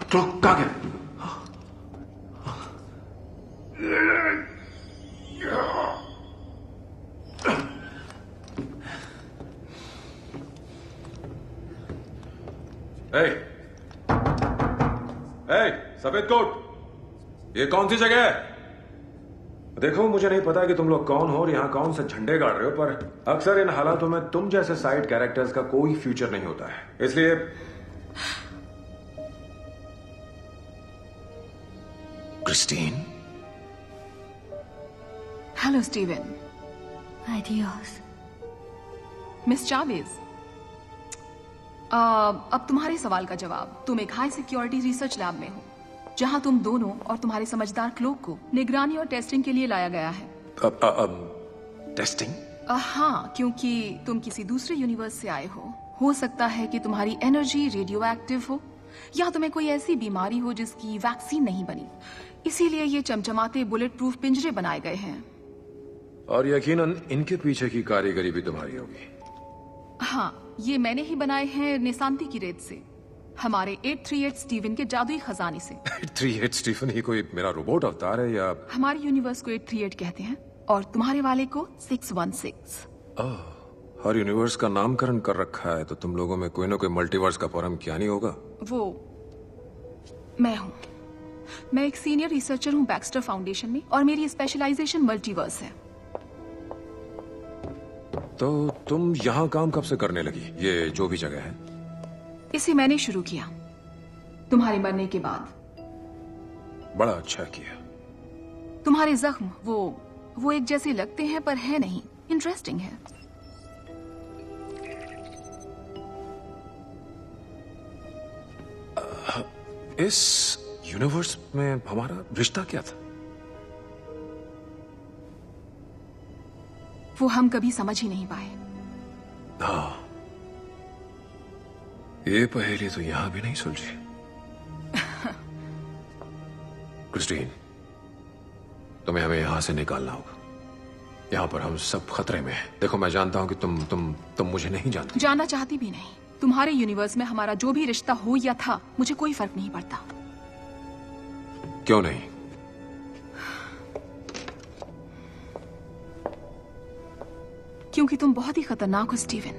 Clock कहाँ गया? सफेद कोट, ये कौन सी जगह है? देखो, मुझे नहीं पता कि तुम लोग कौन हो और यहाँ कौन से झंडे गाड़ रहे हो, पर अक्सर इन हालातों में तुम जैसे साइड कैरेक्टर्स का कोई फ्यूचर नहीं होता है, इसलिए Christine. Hello Steven. Ideas. Miss Chavez, अब तुम्हारे सवाल का जवाब। तुम एक हाई सिक्योरिटी रिसर्च लैब में हो, जहां तुम दोनों और तुम्हारे समझदार क्लोक को निगरानी और टेस्टिंग के लिए लाया गया है। टेस्टिंग? हाँ, क्योंकि तुम किसी दूसरे यूनिवर्स से आए हो सकता है कि तुम्हारी एनर्जी रेडियो एक्टिव हो, या तुम्हें कोई ऐसी बीमारी हो जिसकी वैक्सीन नहीं बनी, इसीलिए ये चमचमाते बुलेट प्रूफ पिंजरे बनाए गए हैं। और यकीनन इनके पीछे की कारीगरी भी तुम्हारी होगी। हाँ, ये मैंने ही बनाए हैं निशांति की रेत से, हमारे 838 स्टीवन के जादुई खजाने से। 838 स्टीफन ही कोई मेरा रोबोट अवतार है या? हमारे यूनिवर्स को 838 कहते हैं और तुम्हारे वाले को 616। हर यूनिवर्स का नामकरण कर रखा है, तो तुम लोगों में कोई ना कोई मल्टीवर्स का परम क्या नहीं होगा? वो मैं हूँ। मैं एक सीनियर रिसर्चर हूँ बैक्स्टर फाउंडेशन में, और मेरी स्पेशलाइजेशन मल्टीवर्स है। तो तुम यहाँ काम कब से करने लगी, ये जो भी जगह है? इसे मैंने शुरू किया तुम्हारे मरने के बाद। बड़ा अच्छा किया। तुम्हारे जख्म वो एक जैसे लगते हैं पर है नहीं। इंटरेस्टिंग है। इस यूनिवर्स में हमारा रिश्ता क्या था? वो हम कभी समझ ही नहीं पाए। हाँ, ये पहेली तो यहां भी नहीं सुलझी। क्रिस्टीन, तुम्हें हमें यहां से निकालना होगा। यहां पर हम सब खतरे में हैं। देखो, मैं जानता हूं कि तुम मुझे नहीं जानती। जानना चाहती भी नहीं। तुम्हारे यूनिवर्स में हमारा जो भी रिश्ता हो या था, मुझे कोई फर्क नहीं पड़ता। क्यों नहीं? क्योंकि तुम बहुत ही खतरनाक हो स्टीवन।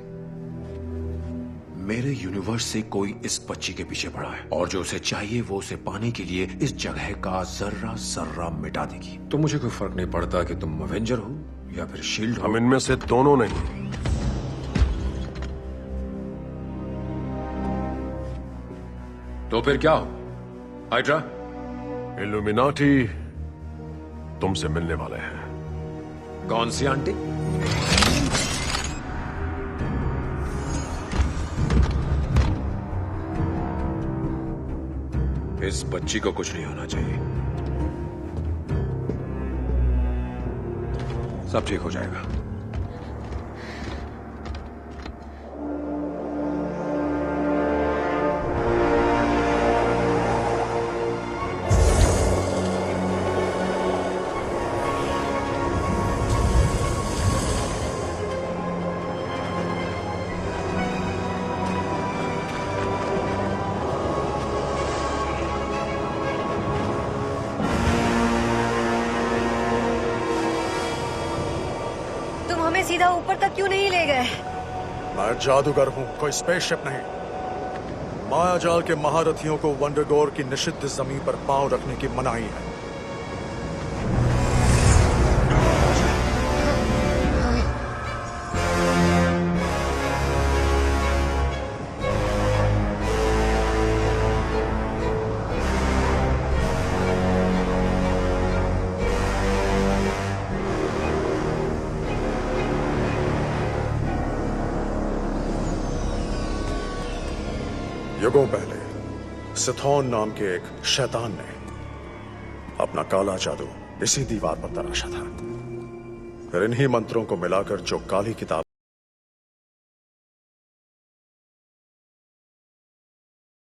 मेरे यूनिवर्स से कोई इस बच्ची के पीछे पड़ा है, और जो उसे चाहिए वो उसे पाने के लिए इस जगह का जर्रा जर्रा मिटा देगी। तो मुझे कोई फर्क नहीं पड़ता कि तुम अवेंजर हो या फिर शील्ड हो। हम इनमें से दोनों नहीं। तो फिर क्या हो? हाइड्रा? इल्यूमिनाटी तुमसे मिलने वाले हैं। कौन सी आंटी? इस बच्ची को कुछ नहीं होना चाहिए। सब ठीक हो जाएगा। हमें सीधा ऊपर तक क्यों नहीं ले गए? मैं जादूगर हूँ, कोई स्पेसशिप नहीं। मायाजाल के महारथियों को वंडरगोर की निषिद्ध जमीन पर पांव रखने की मनाही है। युगों पहले सिथोन नाम के एक शैतान ने अपना काला जादू इसी दीवार पर तराशा था। फिर इन्हीं मंत्रों को मिलाकर जो काली किताब